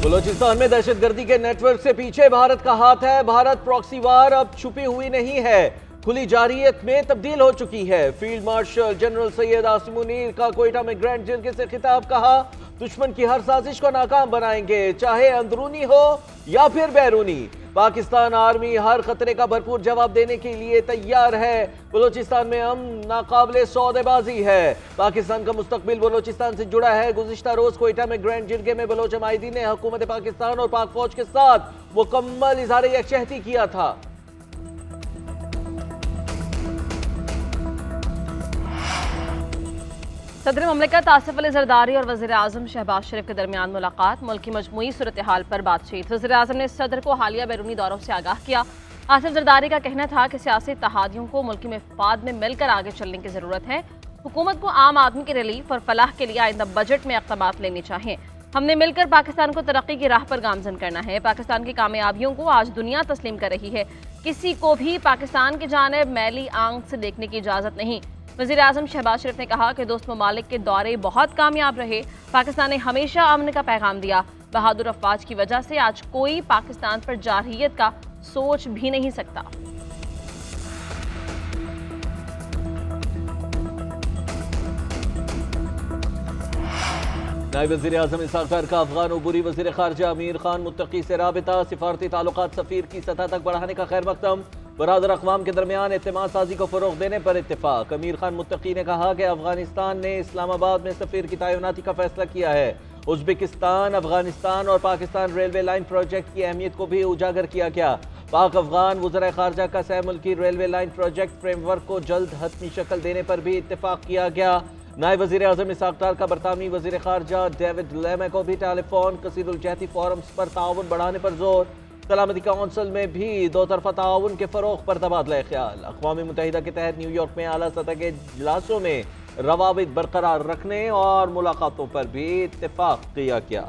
बलूचिस्तान में दहशतगर्दी के नेटवर्क से पीछे भारत का हाथ है। भारत प्रॉक्सी वार अब छुपी हुई नहीं है, खुली जारियत में तब्दील हो चुकी है। Field marshal general Syed Asim Munir का कोयटा में ग्रैंड जरगे से खिताब, कहा दुश्मन की हर साजिश को नाकाम बनाएंगे, चाहे अंदरूनी हो या फिर बैरूनी। पाकिस्तान आर्मी हर खतरे का भरपूर जवाब देने के लिए तैयार है। बलूचिस्तान में अमन नाकाबिले सौदेबाजी है। पाकिस्तान का मुस्तकबिल बलूचिस्तान से जुड़ा है। गुज़िश्ता रोज कोयटा में ग्रैंड जिरगे में बलोच जमायदीन ने हुकूमत पाकिस्तान और पाक फौज के साथ मुकम्मल इज़हार यकजहती किया था। सदर ममलिकत आसिफ अली जरदारी और वज़ीर आज़म शहबाज शरीफ के दरमियान मुलाकात, मुल्क की मजमूई सूरत हाल पर बातचीत। वज़ीर आज़म ने सदर को हालिया बैरूनी दौरों से आगाह किया। आसिफ जरदारी का कहना था कि सियासी इत्तेहादियों को मुल्की मफाद में मिलकर आगे चलने की ज़रूरत है। हुकूमत को आम आदमी की रिलीफ और फलाह के लिए आइंदा बजट में इक़दामात लेने चाहिए। हमने मिलकर पाकिस्तान को तरक्की की राह पर गामजन करना है। पाकिस्तान की कामयाबियों को आज दुनिया तस्लीम कर रही है। किसी को भी पाकिस्तान की जानिब मैली आंख से देखने की इजाज़त नहीं। वज़ीर आज़म शहबाज शरीफ ने कहा कि दोस्त ममालिक के दौरे बहुत कामयाब रहे। पाकिस्तान ने हमेशा अमन का पैगाम दिया। बहादुर अफवाज की वजह से आज कोई पाकिस्तान पर जारहियत का सोच भी नहीं सकता। नायब वज़ीर आज़म इसाक़ डार का अफगान उबूरी वज़ीर ख़ारजा अमीर खान मुत्तकी से राबिता, सिफारती ताल्लुकात सफ़ीर की सतह तक बढ़ाने का खैर मक़दम। बरादर अक़वाम के दरमियान एतमाद साजी को फ़रोग़ देने पर इत्तेफ़ाक़। अमीर खान मुत्तकी ने कहा कि अफ़गानिस्तान ने इस्लामाबाद में सफ़ीर की तैनाती का फैसला किया है। उज़्बेकिस्तान, अफ़गानिस्तान और पाकिस्तान रेलवे लाइन प्रोजेक्ट की अहमियत को भी उजागर किया गया। पाक अफ़गान वज़ीर ख़ारजा का सह मुल्की रेलवे लाइन प्रोजेक्ट फ्रेमवर्क को जल्द हतमी शक्ल देने पर भी इत्तेफ़ाक़ किया गया। नायब वज़ीर आज़म इसाक़ डार का बरतानवी वज़ीर ख़ारजा डेविड लेमे को भी टेलीफोन कसीरुल-जहती फोरम्स पर ताउन बढ़ाने पर जोर। सलामती कौंसिल में भी दो तरफ़ा ताउन के फ़रोग़ पर तबादला ख्याल। अक़वाम मुत्तहिदा के तहत न्यूयॉर्क में आला सतह के इजलासों में रवाबित बरकरार रखने और मुलाकातों पर भी इत्तेफ़ाक़ किया गया।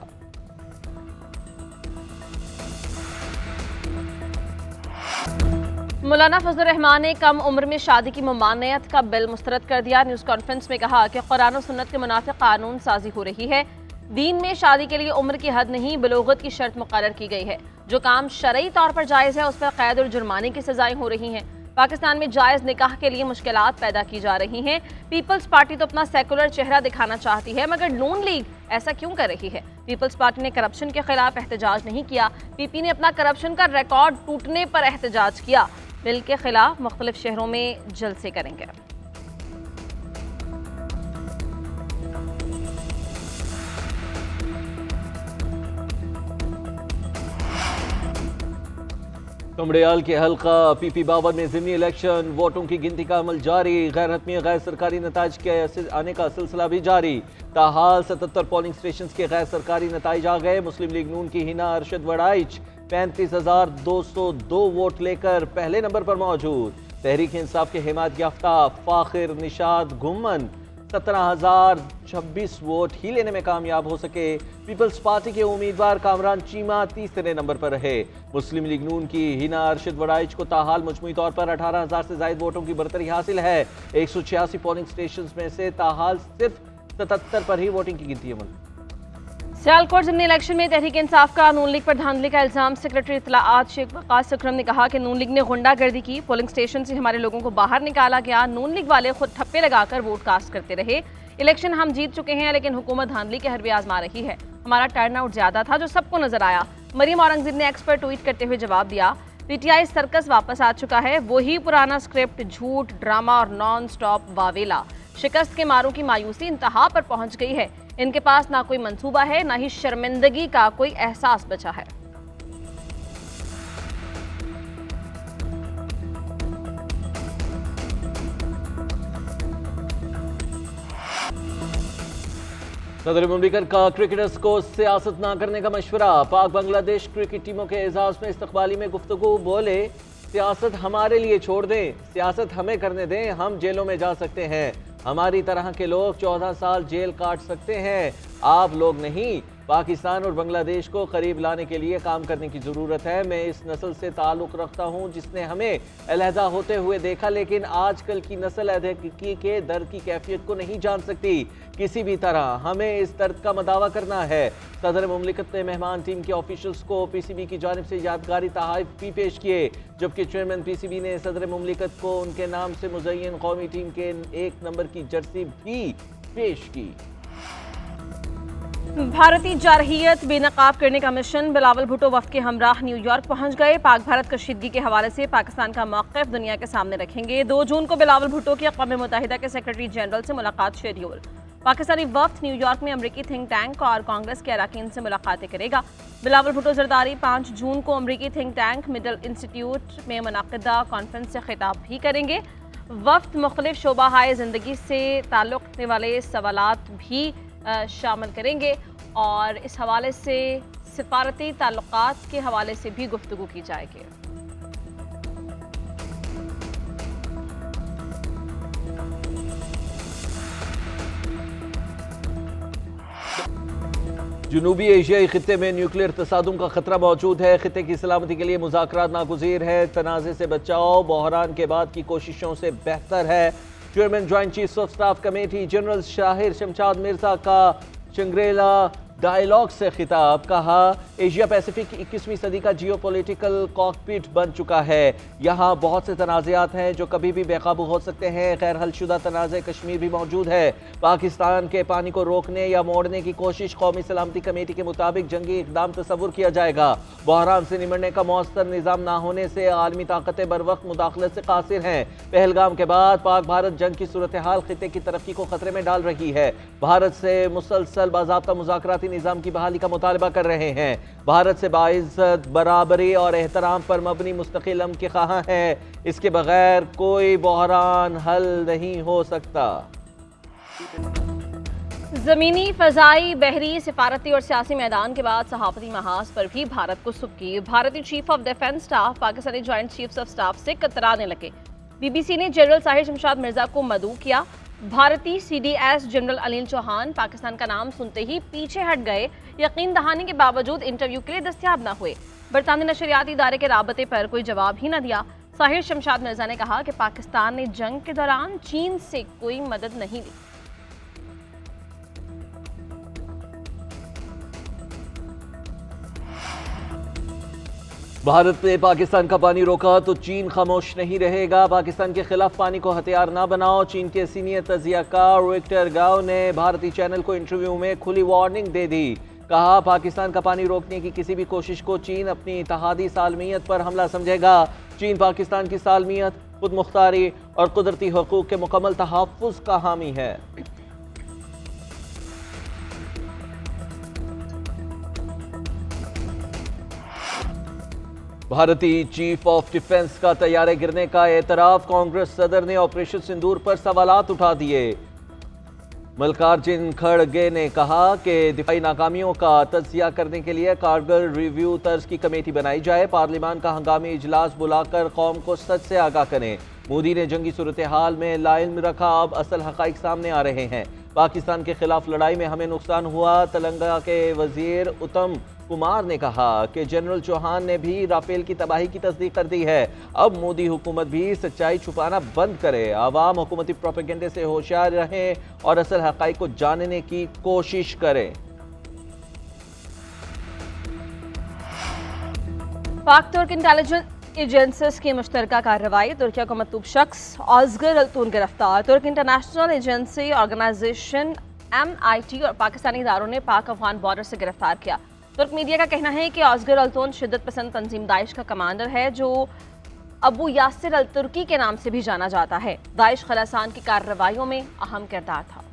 मौलाना फजलुर रहमान ने कम उम्र में शादी की ममानियत का बिल मुस्तरद कर दिया। न्यूज़ कॉन्फ्रेंस में कहा कि कुरान और सुन्नत के मुनाफिक कानून साजी हो रही है। दीन में शादी के लिए उम्र की हद नहीं, बलोगत की शर्त मुकर्रर की गई है। जो काम शरई तौर पर जायज़ है उस पर कैद और जुर्माने की सजाएं हो रही हैं। पाकिस्तान में जायज़ निकाह के लिए मुश्किलात पैदा की जा रही हैं। पीपल्स पार्टी तो अपना सेकुलर चेहरा दिखाना चाहती है, मगर नून लीग ऐसा क्यों कर रही है? पीपल्स पार्टी ने करप्शन के खिलाफ एहतजाज नहीं किया। पीपी ने अपना करप्शन का रिकॉर्ड टूटने पर एहतजाज किया। बिल के खिलाफ मुख्तलिफ शहरों में जलसे करेंगे। कमड़ियाल के हल्का पीपी बाबर में ज़िमनी इलेक्शन, वोटों की गिनती का अमल जारी। गैर हतमी गैर सरकारी नताइज के आने का सिलसिला भी जारी। ताहाल 77 पोलिंग स्टेशन के गैर सरकारी नताइज आ गए। मुस्लिम लीग नून की हिना अरशद वड़ाइच 35,202 वोट लेकर पहले नंबर पर मौजूद। तहरीक इंसाफ के हिमायत याफ्ता फाखिर निशाद घुमन 17,026 वोट ही लेने में कामयाब हो सके। पीपल्स पार्टी के उम्मीदवार कामरान चीमा तीसरे नंबर पर रहे। मुस्लिम लीग नून की हिना अरशद वड़ाइच को ताहाल मजमूई तौर पर 18,000 से ज्यादा वोटों की बरतरी हासिल है। 186 पोलिंग स्टेशन में से ताहाल सिर्फ 77 पर ही वोटिंग की गिनती है। सियालकोट ज़िमनी इलेक्शन में तहरीक इंसाफ का नून लीग पर धांधली का इल्जाम। सेक्रेटरी इत्तलाआत शेख वकास अकरम ने कहा कि नून लीग ने गुंडागर्दी की, पोलिंग स्टेशन से हमारे लोगों को बाहर निकाला गया। नून लीग वाले खुद ठप्पे लगाकर वोट कास्ट करते रहे। इलेक्शन हम जीत चुके हैं, लेकिन हुकूमत धांधली के हरबे आजमा रही है। हमारा टर्नआउट ज्यादा था जो सबको नजर आया। मरीम औरंगजेब ने एक्स पर ट्वीट करते हुए जवाब दिया, पीटीआई सर्कस वापस आ चुका है। वही पुराना स्क्रिप्ट, झूठ, ड्रामा और नॉन स्टॉप वावेला। शिकस्त के मारों की मायूसी इंतहा पर पहुंच गई है। इनके पास ना कोई मंसूबा है, ना ही शर्मिंदगी का कोई एहसास बचा है। सदर मुमलिकत का क्रिकेटर्स को सियासत ना करने का मशवरा। पाक बांग्लादेश क्रिकेट टीमों के एजाज में इस्तकबाली में गुफ्तगू। बोले, सियासत हमारे लिए छोड़ दें, सियासत हमें करने दें। हम जेलों में जा सकते हैं, हमारी तरह के लोग 14 साल जेल काट सकते हैं, आप लोग नहीं। पाकिस्तान और बांग्लादेश को करीब लाने के लिए काम करने की ज़रूरत है। मैं इस नस्ल से ताल्लुक़ रखता हूँ जिसने हमें अलहदा होते हुए देखा, लेकिन आजकल की नस्ल अलहदगी के दर्द की कैफियत को नहीं जान सकती। किसी भी तरह हमें इस दर्द का मदावा करना है। सदर मुमलिकत ने मेहमान टीम के ऑफिशल्स को PCB की जानिब से यादगारी तोहफे भी पेश किए, जबकि चेयरमैन PCB ने सदर मुमलिकत को उनके नाम से मुज़य्यन कौमी टीम के 1 नंबर की जर्सी भी पेश की। भारतीय जारहियत बेनकाब करने का मिशन बिलावल भुट्टो वफ्द के हमराह न्यूयॉर्क पहुंच गए। पाक भारत कशीदगी के हवाले से पाकिस्तान का मौक़िफ़ दुनिया के सामने रखेंगे। 2 जून को बिलावल भुट्टो की अक़वाम मुत्तहिदा के सेक्रेटरी जनरल से मुलाकात शेड्यूल। पाकिस्तानी वफ्द न्यूयॉर्क में अमरीकी थिंक टैंक और कांग्रेस के अरकान से मुलाकातें करेगा। बिलावल भुट्टो जरदारी 5 जून को अमरीकी थिंक टैंक मिडल इंस्टीट्यूट में मुनक़िदा कॉन्फ्रेंस से खिताब भी करेंगे। वफ्द मुख्तलिफ शोबाहाए ज़िंदगी से ताल्लुक़ रखने वाले सवालात भी शामिल करेंगे और इस हवाले से सिफारती ताल्लुकात के हवाले से भी गुफ्तगू की जाएगी। जनूबी एशियाई खित्ते में न्यूक्लियर तसादुम का खतरा मौजूद है। खित्ते की सलामती के लिए मुज़ाकरात नागुज़ीर है। तनाज़े से बचाव बहरान के बाद की कोशिशों से बेहतर है। Chairman joint chiefs of staff committee general Shahir Shamshad Mirza का शंग्रीला डायलॉग से खिताब। कहा, एशिया पैसिफिक 21वीं सदी का जियोपॉलिटिकल कॉकपिट बन चुका है। यहाँ बहुत से तनाज़ात हैं जो कभी भी बेकाबू हो सकते हैं। गैर हलशुदा तनाज़े कश्मीर भी मौजूद है। पाकिस्तान के पानी को रोकने या मोड़ने की कोशिश कौमी सलामती कमेटी के मुताबिक जंगी इक़दाम तस्वुर किया जाएगा। बहरान से निमटने का मौसर निज़ाम ना होने से आलमी ताकतें बर वक्त मुदाखलत से कासिर हैं। पहलगाम के बाद पाक भारत जंग की सूरत हाल खित्ते की तरक्की को खतरे में डाल रही है। भारत से मुसलसल बाज़ाब्ता मुज़ाकराती निज़ाम की बहाली का मुतालबा कर रहे हैं। भारत से बाइज़्ज़त बराबरी और एहतराम पर मबनी मुस्तकिल अमन के ख़्वाह हैं। इसके बगैर कोई बहरान हल नहीं हो सकता। ज़मीनी, फ़ज़ाई, बहरी, सिफारती और सियासी मैदान के बाद सहाफ़ती महाज पर भी भारत को सुबकी। भारतीय chief of defence staff Pakistani joint chiefs of staff से कतराने लगे। BBC ने जनरल शाहिर शमशाद मिर्जा को मदऊ किया। भारतीय CDS जनरल अनिल चौहान पाकिस्तान का नाम सुनते ही पीछे हट गए। यकीन दहानी के बावजूद इंटरव्यू के लिए दस्तयाब न हुए। बरतानी नशरियाती इदारे के राबते पर कोई जवाब ही न दिया। शाहिर शमशाद मिर्जा ने कहा कि पाकिस्तान ने जंग के दौरान चीन से कोई मदद नहीं ली। भारत ने पाकिस्तान का पानी रोका तो चीन खामोश नहीं रहेगा। पाकिस्तान के खिलाफ पानी को हथियार ना बनाओ। चीन के सीनियर तजियाकार विक्टर गाओ ने भारतीय चैनल को इंटरव्यू में खुली वार्निंग दे दी। कहा, पाकिस्तान का पानी रोकने की किसी भी कोशिश को चीन अपनी इत्तेहादी सालमियत पर हमला समझेगा। चीन पाकिस्तान की सालमियत, खुद मुख्तारी और कुदरती हकूक के मुकम्मल तहफ़्फ़ुज़ का हामी है। भारतीय चीफ ऑफ डिफेंस का तैयारे गिरने का एतराफ। कांग्रेस सदर ने ऑपरेशन सिंदूर पर सवालात उठा दिए। मल्लिकार्जुन खड़गे ने कहा कि दिफाई नाकामियों का तज्जिया करने के लिए कारगिल रिव्यू तर्ज की कमेटी बनाई जाए। पार्लियामान का हंगामी इजलास बुलाकर कौम को सच से आगाह करें। मोदी ने जंगी सूरत हाल में लाइल्म रखा, अब असल हकाइक सामने आ रहे हैं। पाकिस्तान के खिलाफ लड़ाई में हमें नुकसान हुआ। तेलंगाना के वजीर उत्तम कुमार ने कहा कि जनरल चौहान ने भी राफेल की तबाही की तस्दीक कर दी है। अब मोदी हुकूमत भी सच्चाई छुपाना बंद करे। आवाम हुकूमती प्रोपेगेंडे से होशियार रहें और असल हकाइक को जानने की कोशिश करें। पाक तुर्क इंटेलिजेंस एजेंसीज की मुश्तरका कार्रवाई। तुर्किया को मतलूब शख्स ऑस्गर अल्तून गिरफ्तार। तुर्क इंटरनेशनल एजेंसी ऑर्गेनाइजेशन MIT और पाकिस्तानी इदारों ने पाक अफगान बॉर्डर से गिरफ्तार किया। तुर्क मीडिया का कहना है कि ऑस्गर अल्तून शिद्दत पसंद तंजीम दाइश का कमांडर है, जो अबू यासिर अल तुर्की के नाम से भी जाना जाता है। दाइश खलासान की कार्रवाइयों में अहम किरदार था।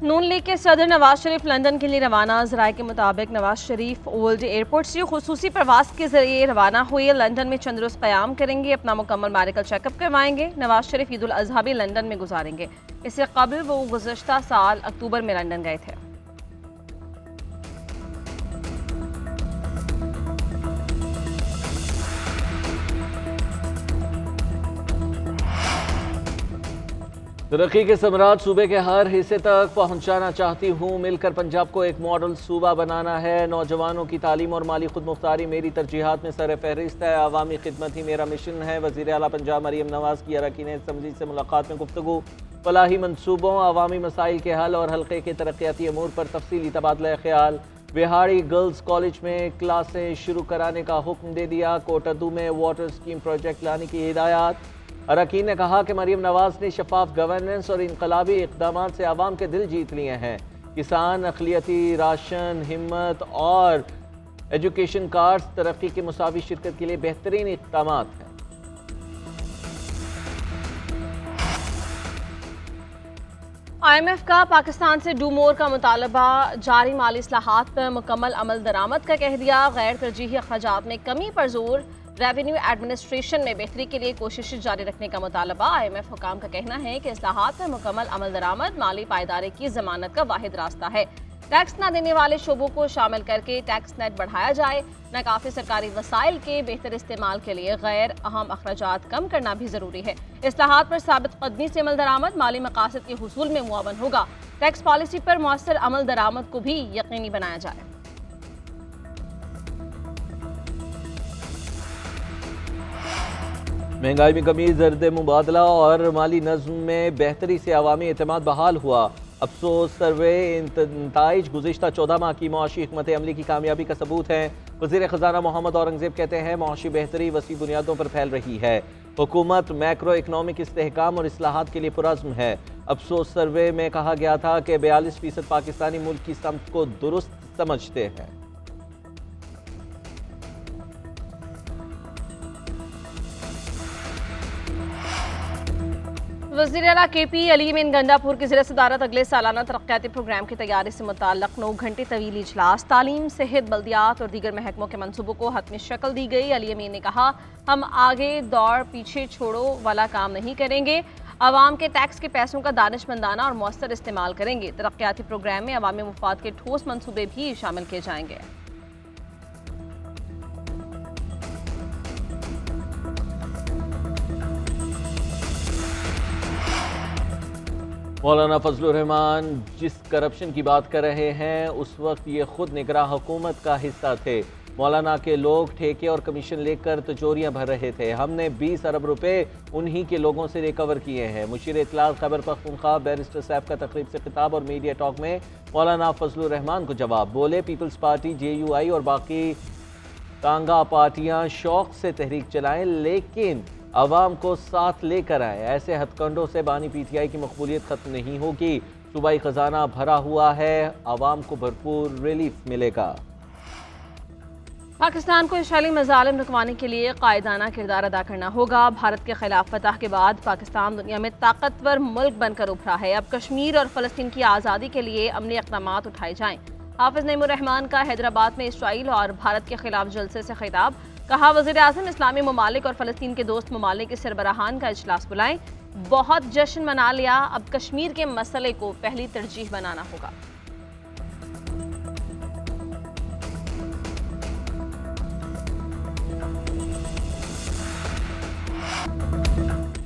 नून लीग के सदर नवाज शरीफ लंदन के लिए रवाना। ज़राए के मुताबिक नवाज शरीफ ओल्ड एयरपोर्ट से खुसूसी प्रवास के जरिए रवाना हुए। लंदन में चंद रोज़ क़याम करेंगे, अपना मुकम्मल मेडिकल चेकअप करवाएंगे। नवाज शरीफ ईद उल अज़हा भी लंदन में गुजारेंगे। इससे कबल वो गुज़श्ता साल अक्टूबर में लंदन गए थे। तरक्की के सम्राट सूबे के हर हिस्से तक पहुंचाना चाहती हूं। मिलकर पंजाब को एक मॉडल सूबा बनाना है। नौजवानों की तालीम और माली खुद मुख्तारी मेरी तरजीहात में सर फहरिस्त है। अवामी खिदमत ही मेरा मिशन है। वज़ीर आला पंजाब मरियम नवाज की अरकान असम्बली से मुलाकात में गुफ्तगू। फलाही मनसूबों, अवामी मसाइल के हल और हल्के के तरक्याती अमूर पर तफसीली तबादला ख्याल। बिहाड़ी गर्ल्स कॉलेज में क्लासें शुरू कराने का हुक्म दे दिया। कोटदू में वाटर स्कीम प्रोजेक्ट लाने की हिदायत। अरकान ने कहा कि मरियम नवाज ने शफाफ गवर्नेंस और इनकलाबी इक़दाम से आवाम के दिल जीत लिए हैं। किसान, अक़लियती, राशन, हिम्मत और एजुकेशन कार्ड्स तरक्की के मुसावी शिरकत के लिए बेहतरीन इक़दाम हैं। IMF का पाकिस्तान से डू मोर का मुतालबा। जारी माली इस्लाहात पर मुकम्मल अमल दरामद का कह दिया। गैर तरजीही अखराजात में कमी पर जोर। रेवेन्यू एडमिनिस्ट्रेशन में बेहतरी के लिए कोशिशें जारी रखने का मुतालबा। IMF हुकाम का कहना है कि इस्लाहात पर मुकम्मल अमल दरामद माली पायदारी की जमानत का वाहिद रास्ता है। टैक्स न देने वाले शोबों को शामिल करके टैक्स नेट बढ़ाया जाए। नाकाफी सरकारी वसाइल के बेहतर इस्तेमाल के लिए गैर अहम अखराजात कम करना भी जरूरी है। इस्लाहात पर साबित कदमी से अमल दरामद माली मकासद के हुसूल में मुआवन होगा। टैक्स पॉलिसी पर मौसर अमल दरामद को भी यकीनी बनाया जाए। महंगाई में कमी, ज़र्द मुबादला और माली नज़्म में बेहतरी से अवामी एतमाद बहाल हुआ। अफसोस सर्वे नताइज गुज़िश्ता 14 माह की मुआशी हिकमत अमली की कामयाबी का सबूत है। वज़ीर ख़जाना मोहम्मद औरंगज़ेब कहते हैं मुआशी बेहतरी वसी बुनियादों पर फैल रही है। हुकूमत मैक्रो इकनॉमिक इस्तेहकाम और इस्लाहात के लिए पुरज़्म है। अफसोस सर्वे में कहा गया था कि 42% पाकिस्तानी मुल्क की समत को दुरुस्त समझते हैं। वज़ीर आला KP अलीमीन गंडापुर की ज़िला सदारत अगले सालाना तरक्याती प्रोग्राम की तैयारी से मुताल्लिक़ 9 घंटे तवील इजलास। तालीम, सेहत, बल्दियात और दीगर महकमों के मनसूबों को हतमी शक्ल दी गई। अलीमीन ने कहा हम आगे दौड़ पीछे छोड़ो वाला काम नहीं करेंगे। आवाम के टैक्स के पैसों का दानिशमंदाना और मौसर इस्तेमाल करेंगे। तरक्याती प्रोग्राम में अवामी मुफाद के ठोस मनसूबे भी शामिल किए जाएंगे। मौलाना फजलुर रहमान जिस करप्शन की बात कर रहे हैं उस वक्त ये खुद निगरां हुकूमत का हिस्सा थे। मौलाना के लोग ठेके और कमीशन लेकर तिजोरियां भर रहे थे। हमने 20 अरब रुपए उन्हीं के लोगों से रिकवर किए हैं। मुशीर इत्तलात खैबर पख्तूनख्वा बैरिस्टर सैफ का तकरीब से खिताब और मीडिया टॉक में मौलाना फजलुर रहमान को जवाब। बोले पीपल्स पार्टी, JUI और बाकी तांगा पार्टियां शौक से तहरीक चलाएं लेकिन अवाम को साथ लेकर आए। ऐसे हथकंडों से बानी PTI की मकबूलियत खत्म नहीं होगी। सूबाई खजाना भरा हुआ है, अवाम को भरपूर रिलीफ मिलेगा। पाकिस्तान को इसराइली मज़ालिम रुकवाने के लिए कायदाना किरदार अदा करना होगा। भारत के खिलाफ फतह के बाद पाकिस्तान दुनिया में ताकतवर मुल्क बनकर उभरा है। अब कश्मीर और फ़लस्तीन की आज़ादी के लिए अमली इक़दाम उठाए जाएं। हाफिज नईमुर रहमान का हैदराबाद में इसराइल और भारत के खिलाफ जलसे से खिताब। कहा वज़ीर आज़म इस्लामी ममालिक और फ़लस्तीन के दोस्त ममालिक के सरबराहान का इजलास बुलाएं। बहुत जश्न मना लिया, अब कश्मीर के मसले को पहली तरजीह बनाना होगा।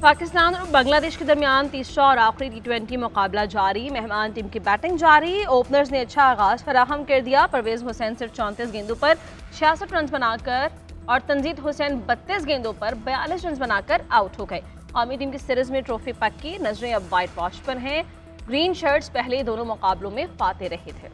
पाकिस्तान और बांग्लादेश के दरमियान तीसरा और आखिरी T20 मुकाबला जारी। मेहमान टीम की बैटिंग जारी। ओपनर्स ने अच्छा आगाज फराहम कर दिया। परवेज हुसैन सिर्फ 34 गेंदों पर 66 रन बनाकर और तंजीद हुसैन 32 गेंदों पर 42 रन बनाकर आउट हो गए। कौमी टीम की सीरीज में ट्रॉफी पक्की, नजरें अब वाइट वॉश पर हैं। ग्रीन शर्ट्स पहले दोनों मुकाबलों में फाते रहे थे।